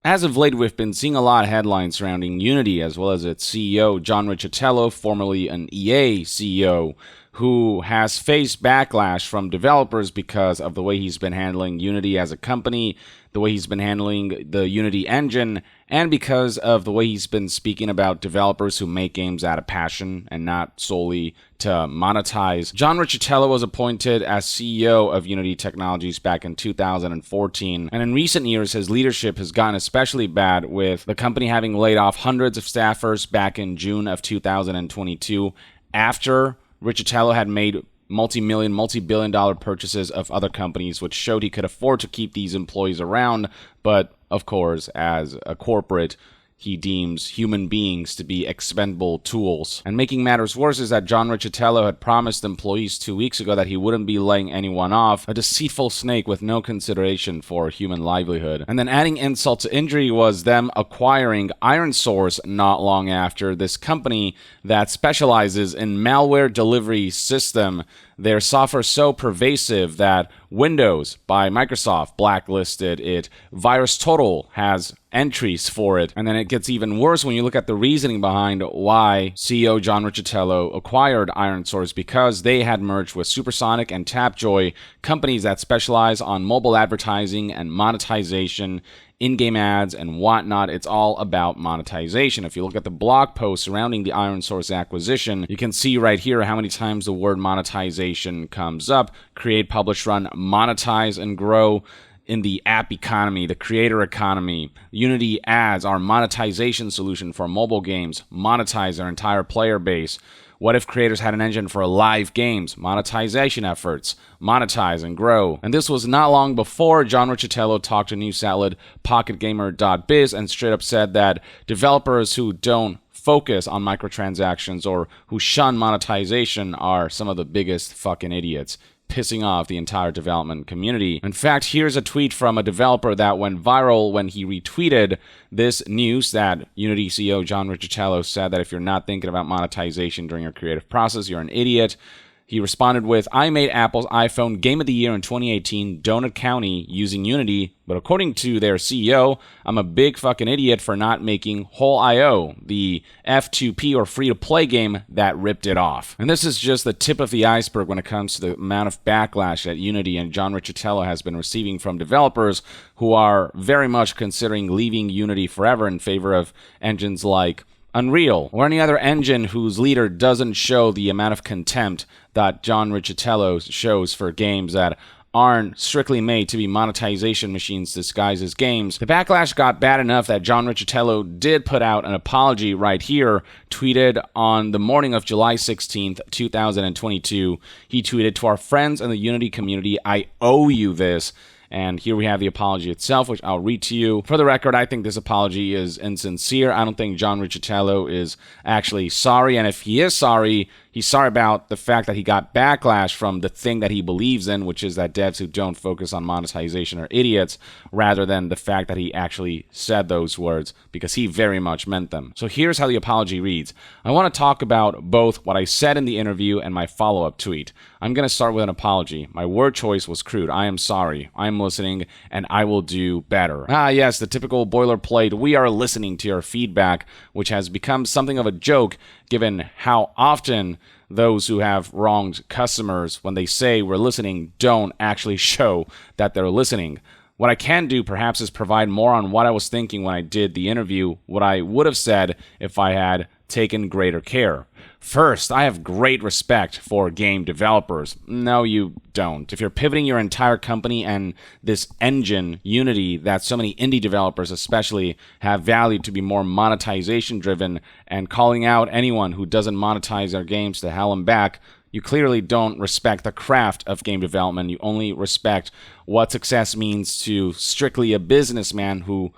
As of late, we've been seeing a lot of headlines surrounding Unity, as well as its CEO, John Riccitiello, formerly an EA CEO, who has faced backlash from developers because of the way he's been handling Unity as a company, the way he's been handling the Unity engine, and because of the way he's been speaking about developers who make games out of passion and not solely to monetize. John Riccitiello was appointed as CEO of Unity Technologies back in 2014, and in recent years his leadership has gotten especially bad, with the company having laid off hundreds of staffers back in June of 2022 after Riccitiello had made multi-million, multi-billion-dollar purchases of other companies, which showed he could afford to keep these employees around, but of course, as a corporate, he deems human beings to be expendable tools. And making matters worse is that John Riccitiello had promised employees 2 weeks ago that he wouldn't be laying anyone off, a deceitful snake with no consideration for human livelihood. And then adding insult to injury was them acquiring ironSource not long after, this company that specializes in malware delivery system. Their software is so pervasive that Windows by Microsoft blacklisted it. VirusTotal has entries for it. And then it gets even worse when you look at the reasoning behind why CEO John Riccitiello acquired ironSource, because they had merged with Supersonic and Tapjoy, companies that specialize on mobile advertising and monetization, in-game ads and whatnot. It's all about monetization. If you look at the blog post surrounding the ironSource acquisition, you can see right here how many times the word monetization comes up. Create, publish, run, monetize, and grow. In the app economy, the creator economy, Unity Ads, our monetization solution for mobile games, monetize their entire player base. What if creators had an engine for live games, monetization efforts, monetize and grow? And this was not long before John Riccitiello talked to news outlet PocketGamer.biz and straight up said that developers who don't focus on microtransactions or who shun monetization are some of the biggest fucking idiots, pissing off the entire development community. In fact, here's a tweet from a developer that went viral when he retweeted this news that Unity CEO John Riccitiello said that if you're not thinking about monetization during your creative process, you're an idiot. He responded with, "I made Apple's iPhone Game of the Year in 2018, Donut County, using Unity, but according to their CEO, I'm a big fucking idiot for not making Whole.io, the F2P or free-to-play game that ripped it off." And this is just the tip of the iceberg when it comes to the amount of backlash that Unity and John Riccitiello has been receiving from developers who are very much considering leaving Unity forever in favor of engines like Unreal, or any other engine whose leader doesn't show the amount of contempt that John Riccitiello shows for games that aren't strictly made to be monetization machines disguised as games. The backlash got bad enough that John Riccitiello did put out an apology right here, tweeted on the morning of July 16th, 2022. He tweeted, "To our friends in the Unity community, I owe you this." And here we have the apology itself, which I'll read to you. For the record, I think this apology is insincere. I don't think John Riccitiello is actually sorry. And if he is sorry, he's sorry about the fact that he got backlash from the thing that he believes in, which is that devs who don't focus on monetization are idiots, rather than the fact that he actually said those words, because he very much meant them. So here's how the apology reads. I want to talk about both what I said in the interview and my follow-up tweet. I'm going to start with an apology. My word choice was crude. I am sorry. I'm listening, and I will do better. Ah, yes, the typical boilerplate. We are listening to your feedback, which has become something of a joke given how often those who have wronged customers, when they say we're listening, don't actually show that they're listening. What I can do, perhaps, is provide more on what I was thinking when I did the interview, what I would have said if I had taken greater care. First, I have great respect for game developers. No, you don't. If you're pivoting your entire company and this engine, Unity, that so many indie developers especially have valued to be more monetization driven, and calling out anyone who doesn't monetize their games to hell and back, you clearly don't respect the craft of game development. You only respect what success means to strictly a businessman who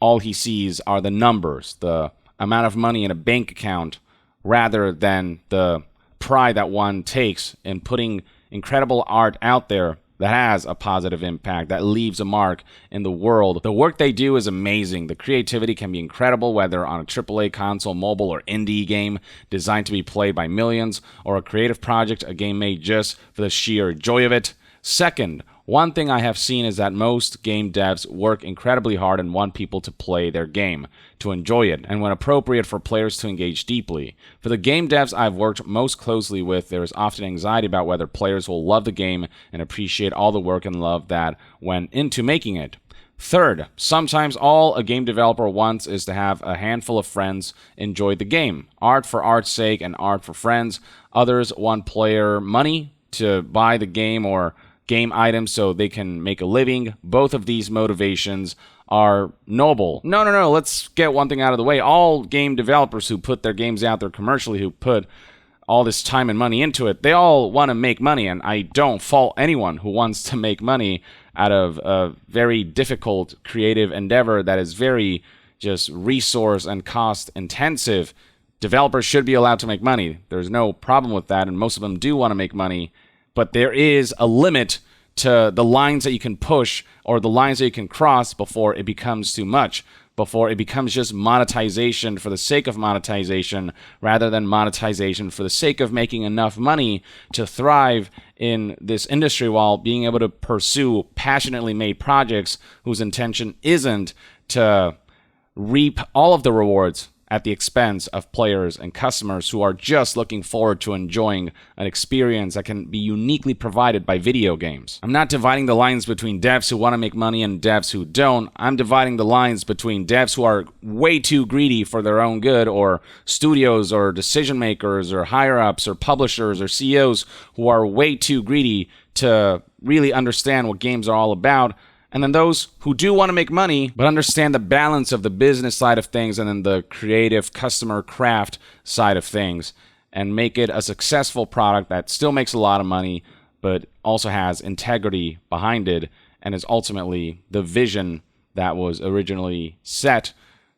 all he sees are the numbers, the amount of money in a bank account, rather than the pride that one takes in putting incredible art out there that has a positive impact, that leaves a mark in the world. The work they do is amazing. The creativity can be incredible, whether on a AAA console, mobile, or indie game designed to be played by millions, or a creative project, a game made just for the sheer joy of it. Second, One thing I have seen is that most game devs work incredibly hard and want people to play their game, to enjoy it, and when appropriate for players to engage deeply. For the game devs I've worked most closely with, there is often anxiety about whether players will love the game and appreciate all the work and love that went into making it. Third, sometimes all a game developer wants is to have a handful of friends enjoy the game. Art for art's sake and art for friends. Others want player money to buy the game or game items so they can make a living. Both of these motivations are noble. No, let's get one thing out of the way. All game developers who put their games out there commercially, who put all this time and money into it, they all want to make money, and I don't fault anyone who wants to make money out of a very difficult creative endeavor that is very just resource and cost intensive. Developers should be allowed to make money. There's no problem with that, and most of them do want to make money, but there is a limit to the lines that you can push or the lines that you can cross before it becomes too much, before it becomes just monetization for the sake of monetization rather than monetization for the sake of making enough money to thrive in this industry while being able to pursue passionately made projects whose intention isn't to reap all of the rewards at the expense of players and customers who are just looking forward to enjoying an experience that can be uniquely provided by video games. I'm not dividing the lines between devs who want to make money and devs who don't. I'm dividing the lines between devs who are way too greedy for their own good, or studios or decision makers or higher-ups or publishers or CEOs who are way too greedy to really understand what games are all about. And then those who do want to make money, but understand the balance of the business side of things and then the creative customer craft side of things, and make it a successful product that still makes a lot of money, but also has integrity behind it, and is ultimately the vision that was originally set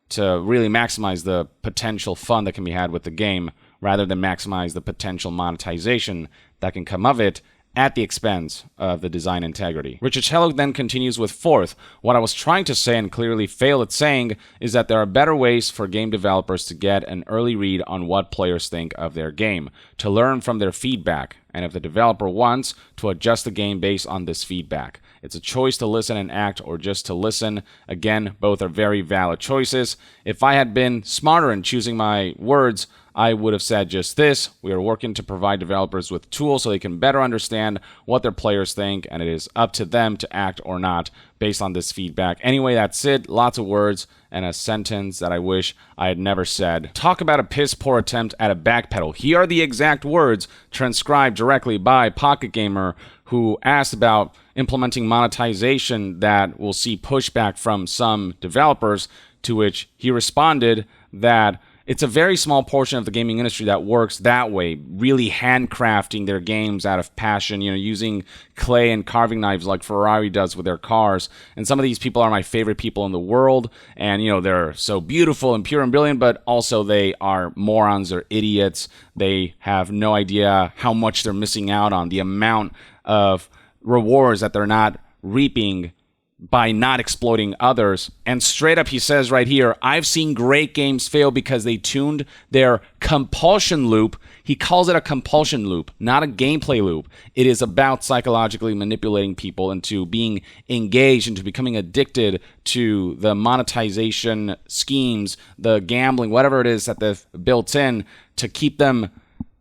to really maximize the potential fun that can be had with the game, rather than maximize the potential monetization that can come of it at the expense of the design integrity. Riccitello then continues with fourth. What I was trying to say and clearly failed at saying is that there are better ways for game developers to get an early read on what players think of their game, to learn from their feedback, and if the developer wants, to adjust the game based on this feedback. It's a choice to listen and act, or just to listen. Again, both are very valid choices. If I had been smarter in choosing my words, I would have said just this: we are working to provide developers with tools so they can better understand what their players think, and it is up to them to act or not based on this feedback. Anyway, that's it. Lots of words and a sentence that I wish I had never said. Talk about a piss-poor attempt at a backpedal. Here are the exact words transcribed directly by Pocket Gamer, who asked about implementing monetization that will see pushback from some developers, to which he responded that it's a very small portion of the gaming industry that works that way, really handcrafting their games out of passion, using clay and carving knives like Ferrari does with their cars. And some of these people are my favorite people in the world, and they're so beautiful and pure and brilliant, but also they are morons or idiots. They have no idea how much they're missing out on, the amount of rewards that they're not reaping by not exploiting others. And straight up he says right here, I've seen great games fail because they tuned their compulsion loop. He calls it a compulsion loop, not a gameplay loop. It is about psychologically manipulating people into being engaged, into becoming addicted to the monetization schemes, the gambling, whatever it is that they've built in to keep them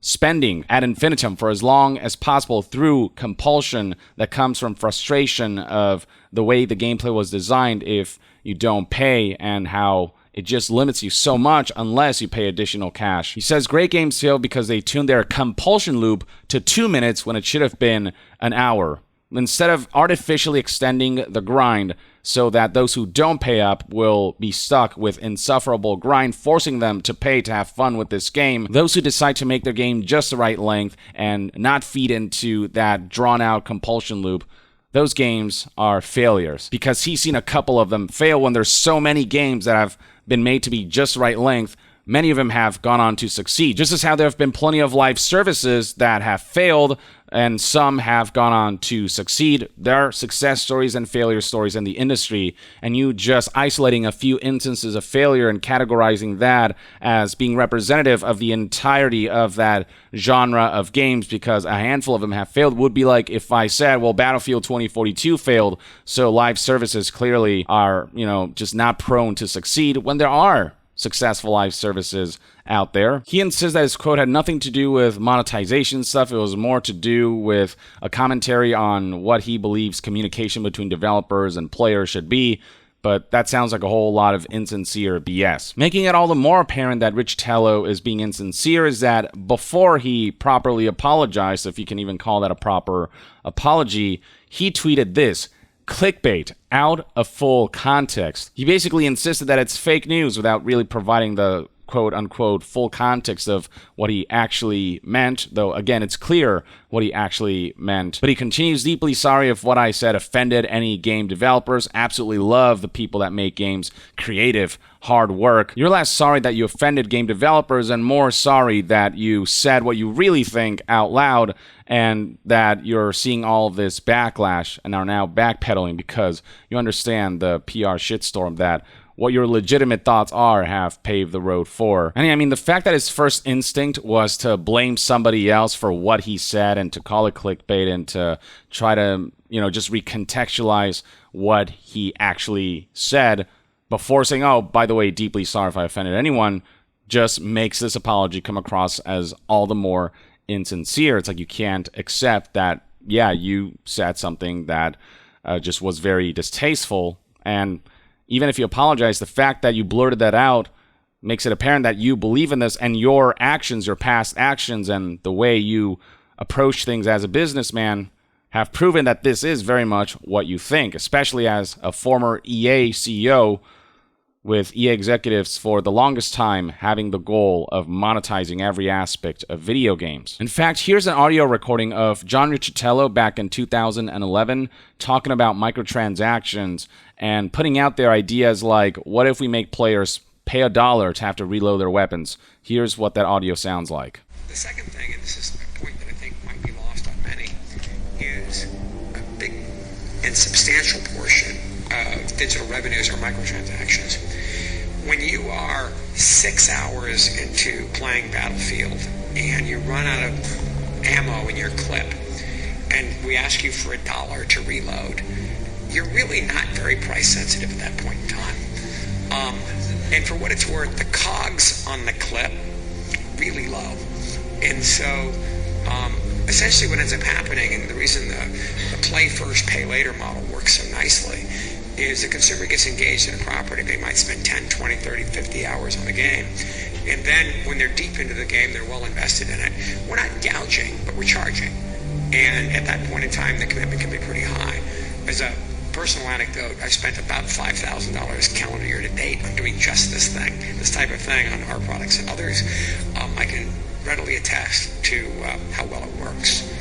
spending ad infinitum for as long as possible through compulsion that comes from frustration of the way the gameplay was designed if you don't pay, and how it just limits you so much unless you pay additional cash. He says great games fail because they tuned their compulsion loop to 2 minutes when it should have been an hour. Instead of artificially extending the grind so that those who don't pay up will be stuck with insufferable grind, forcing them to pay to have fun with this game, those who decide to make their game just the right length and not feed into that drawn-out compulsion loop, those games are failures. Because he's seen a couple of them fail when there's so many games that have been made to be just the right length. Many of them have gone on to succeed. Just as how there have been plenty of live services that have failed, and some have gone on to succeed. There are success stories and failure stories in the industry, and you just isolating a few instances of failure and categorizing that as being representative of the entirety of that genre of games because a handful of them have failed would be like if I said, well, Battlefield 2042 failed, so live services clearly are, just not prone to succeed when there are successful live services out there. He insists that his quote had nothing to do with monetization stuff. It was more to do with a commentary on what he believes communication between developers and players should be. But that sounds like a whole lot of insincere BS. Making it all the more apparent that Riccitiello is being insincere is that before he properly apologized, if you can even call that a proper apology, he tweeted this: clickbait, out of full context. He basically insisted that it's fake news without really providing the quote-unquote full context of what he actually meant, though again, it's clear what he actually meant. But he continues, deeply sorry if what I said offended any game developers. Absolutely love the people that make games, creative, hard work. You're less sorry that you offended game developers and more sorry that you said what you really think out loud and that you're seeing all of this backlash and are now backpedaling because you understand the PR shitstorm that what your legitimate thoughts are have paved the road for. And I mean, the fact that his first instinct was to blame somebody else for what he said and to call it clickbait and to try to, just recontextualize what he actually said before saying, oh, by the way, deeply sorry if I offended anyone, just makes this apology come across as all the more insincere. It's like you can't accept that, yeah, you said something that just was very distasteful, and even if you apologize, the fact that you blurted that out makes it apparent that you believe in this, and your actions, your past actions, and the way you approach things as a businessman have proven that this is very much what you think, especially as a former EA CEO with EA executives for the longest time having the goal of monetizing every aspect of video games. In fact, here's an audio recording of John Riccitiello back in 2011 talking about microtransactions and putting out their ideas like, what if we make players pay $1 to have to reload their weapons? Here's what that audio sounds like. The second thing, and this is a point that I think might be lost on many, is a big and substantial portion of digital revenues are microtransactions. When you are 6 hours into playing Battlefield and you run out of ammo in your clip and we ask you for $1 to reload, you're really not very price sensitive at that point in time. And for what it's worth, the cogs on the clip really low. And so essentially what ends up happening, and the reason the play first, pay later model works so nicely, is the consumer gets engaged in a property. They might spend 10, 20, 30, 50 hours on the game. And then when they're deep into the game, they're well invested in it. We're not gouging, but we're charging. And at that point in time, the commitment can be pretty high. As a personal anecdote, I spent about $5,000 calendar year to date on doing just this thing, this type of thing on our products and others. I can readily attest to how well it works.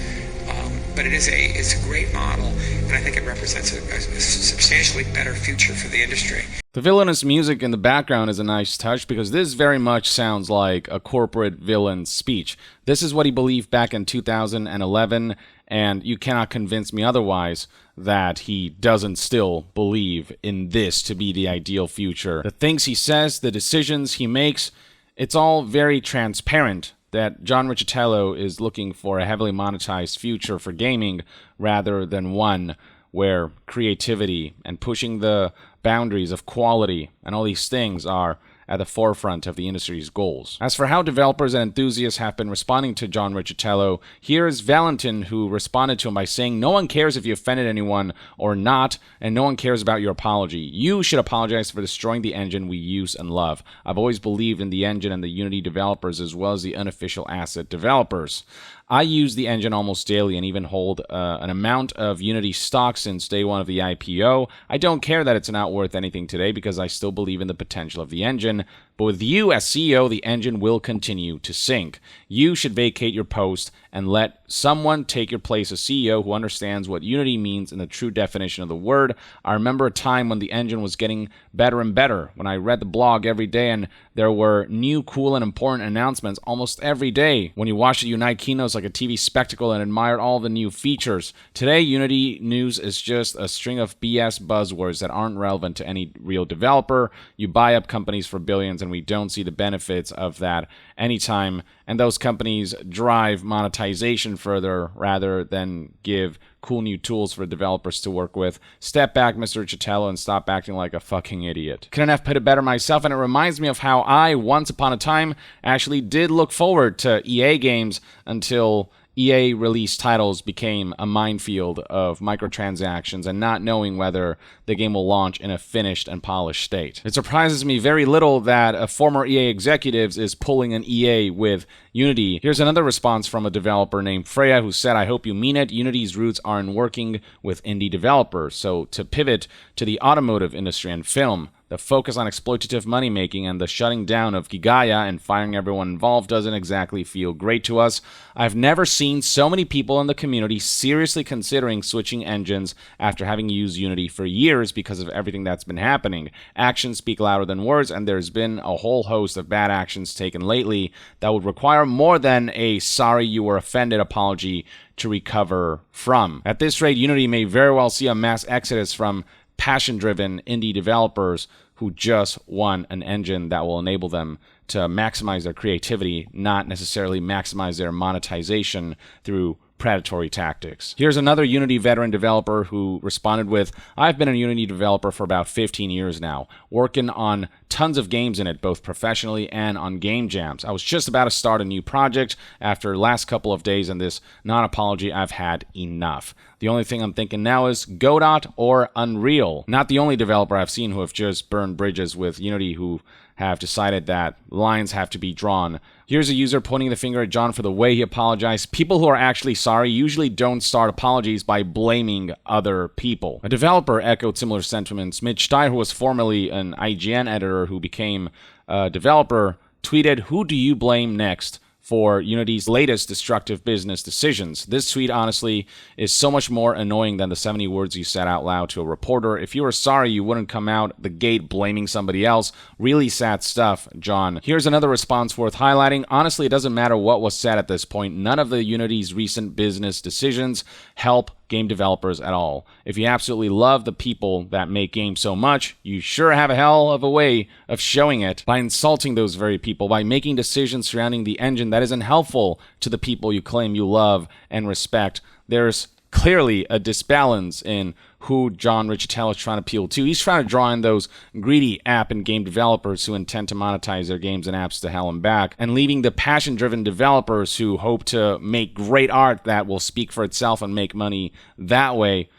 But it's a great model, and I think it represents a substantially better future for the industry. The villainous music in the background is a nice touch because this very much sounds like a corporate villain's speech. This is what he believed back in 2011, and you cannot convince me otherwise that he doesn't still believe in this to be the ideal future. The things he says, the decisions he makes, it's all very transparent that John Riccitiello is looking for a heavily monetized future for gaming rather than one where creativity and pushing the boundaries of quality and all these things are at the forefront of the industry's goals. As for how developers and enthusiasts have been responding to John Riccitiello, here is Valentin, who responded to him by saying, "No one cares if you offended anyone or not, and no one cares about your apology. You should apologize for destroying the engine we use and love. I've always believed in the engine and the Unity developers as well as the unofficial asset developers. I use the engine almost daily and even hold an amount of Unity stock since day one of the IPO. I don't care that it's not worth anything today because I still believe in the potential of the engine. But with you as CEO, the engine will continue to sink. You should vacate your post and let someone take your place as CEO who understands what Unity means in the true definition of the word. I remember a time when the engine was getting better and better, when I read the blog every day and there were new, cool, and important announcements almost every day. When you watched the Unite keynotes like a TV spectacle and admired all the new features. Today, Unity news is just a string of BS buzzwords that aren't relevant to any real developer. You buy up companies for billions and we don't see the benefits of that anytime. And those companies drive monetization further rather than give cool new tools for developers to work with. Step back, Mr. Chitello, and stop acting like a fucking idiot. Couldn't have put it better myself, and it reminds me of how I, once upon a time, actually did look forward to EA games until EA released titles became a minefield of microtransactions and not knowing whether the game will launch in a finished and polished state. It surprises me very little that a former EA executive is pulling an EA with Unity. Here's another response from a developer named Freya who said, "I hope you mean it. Unity's roots are in working with indie developers. So to pivot to the automotive industry and film, the focus on exploitative money-making and the shutting down of Gigaya and firing everyone involved doesn't exactly feel great to us. I've never seen so many people in the community seriously considering switching engines after having used Unity for years because of everything that's been happening. Actions speak louder than words, and there's been a whole host of bad actions taken lately that would require more than a sorry you were offended apology to recover from. At this rate, Unity may very well see a mass exodus from passion-driven indie developers who just want an engine that will enable them to maximize their creativity, not necessarily maximize their monetization through predatory tactics." Here's another Unity veteran developer who responded with, "I've been a Unity developer for about 15 years now, working on tons of games in it, both professionally and on game jams. I was just about to start a new project after the last couple of days, and this non-apology, I've had enough. The only thing I'm thinking now is Godot or Unreal." Not the only developer I've seen who have just burned bridges with Unity who have decided that lines have to be drawn. Here's a user pointing the finger at John for the way he apologized. "People who are actually sorry usually don't start apologies by blaming other people." A developer echoed similar sentiments. Mitch Steyer, who was formerly an IGN editor who became a developer, tweeted, "Who do you blame next for Unity's latest destructive business decisions?" This tweet, honestly, is so much more annoying than the 70 words you said out loud to a reporter. If you were sorry, you wouldn't come out the gate blaming somebody else. Really sad stuff, John. Here's another response worth highlighting. "Honestly, it doesn't matter what was said at this point. None of the Unity's recent business decisions help game developers at all. If you absolutely love the people that make games so much, you sure have a hell of a way of showing it by insulting those very people, by making decisions surrounding the engine that isn't helpful to the people you claim you love and respect." There's clearly a disbalance in who John Riccitello is trying to appeal to. He's trying to draw in those greedy app and game developers who intend to monetize their games and apps to hell and back, and leaving the passion-driven developers who hope to make great art that will speak for itself and make money that way.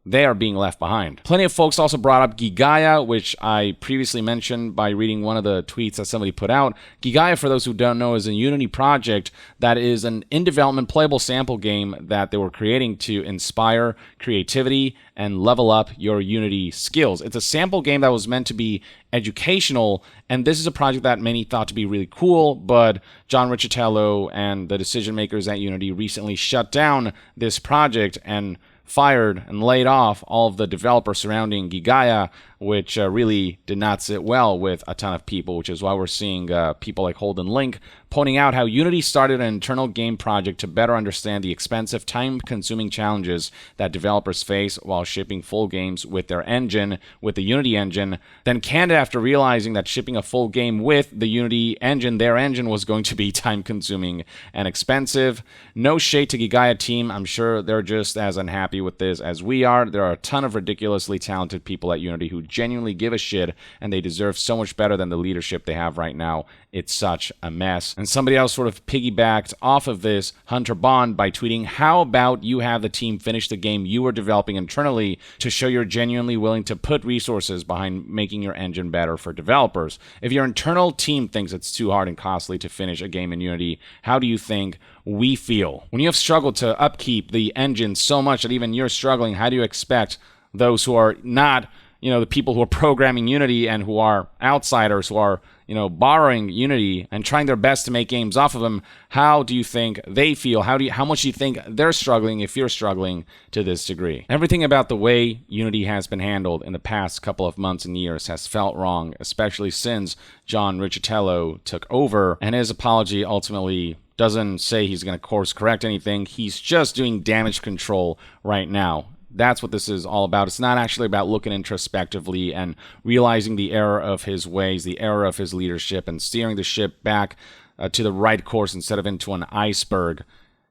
They are being left behind. Plenty of folks also brought up Gigaya, which I previously mentioned by reading one of the tweets that somebody put out. Gigaya, for those who don't know, is a Unity project that is an in-development playable sample game that they were creating to inspire creativity and level up your Unity skills. It's a sample game that was meant to be educational, and this is a project that many thought to be really cool, but John Riccitello and the decision makers at Unity recently shut down this project and fired and laid off all of the developers surrounding Gigaya, which really did not sit well with a ton of people, which is why we're seeing people like Holden Link pointing out how Unity started an internal game project to better understand the expensive, time-consuming challenges that developers face while shipping full games with their engine, with the Unity engine, then canned after realizing that shipping a full game with the Unity engine, their engine, was going to be time-consuming and expensive. No shade to Gigaya team. I'm sure they're just as unhappy with this as we are. There are a ton of ridiculously talented people at Unity who genuinely give a shit, and they deserve so much better than the leadership they have right now. It's such a mess. And somebody else sort of piggybacked off of this, Hunter Bond, by tweeting, "How about you have the team finish the game you were developing internally to show you're genuinely willing to put resources behind making your engine better for developers? If your internal team thinks it's too hard and costly to finish a game in Unity, how do you think we feel? When you have struggled to upkeep the engine so much that even you're struggling, how do you expect those who are not the people who are programming Unity and who are outsiders, who are, borrowing Unity and trying their best to make games off of them, how do you think they feel? How much do you think they're struggling if you're struggling to this degree? Everything about the way Unity has been handled in the past couple of months and years has felt wrong, especially since John Riccitiello took over, and his apology ultimately doesn't say he's going to course correct anything. He's just doing damage control right now. That's what this is all about. It's not actually about looking introspectively and realizing the error of his ways, the error of his leadership, and steering the ship back to the right course instead of into an iceberg.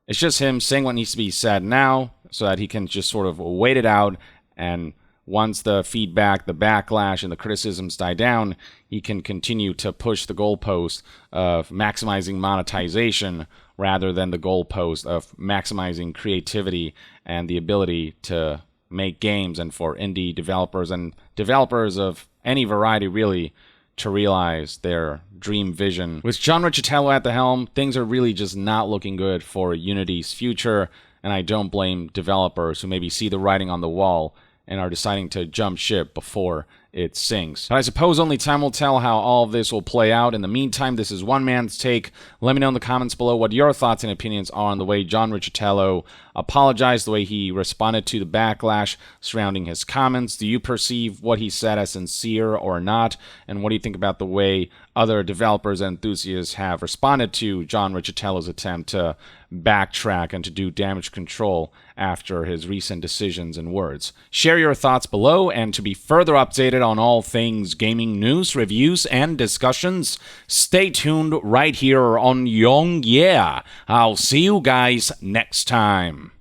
It's just him saying what needs to be said now so that he can just sort of wait it out, and once the feedback, the backlash, and the criticisms die down, he can continue to push the goalpost of maximizing monetization rather than the goalpost of maximizing creativity and the ability to make games, and for indie developers and developers of any variety really to realize their dream vision. With John Riccitiello at the helm, things are really just not looking good for Unity's future, and I don't blame developers who maybe see the writing on the wall and are deciding to jump ship before it sinks. But I suppose only time will tell how all of this will play out. In the meantime, this is one man's take. Let me know in the comments below what your thoughts and opinions are on the way John Riccitiello apologized, the way he responded to the backlash surrounding his comments. Do you perceive what he said as sincere or not? And what do you think about the way other developers and enthusiasts have responded to John Riccitiello's attempt to backtrack and to do damage control after his recent decisions and words? Share your thoughts below, and to be further updated on all things gaming news, reviews, and discussions, stay tuned right here on Young Yeah. I'll see you guys next time.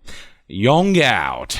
Young out.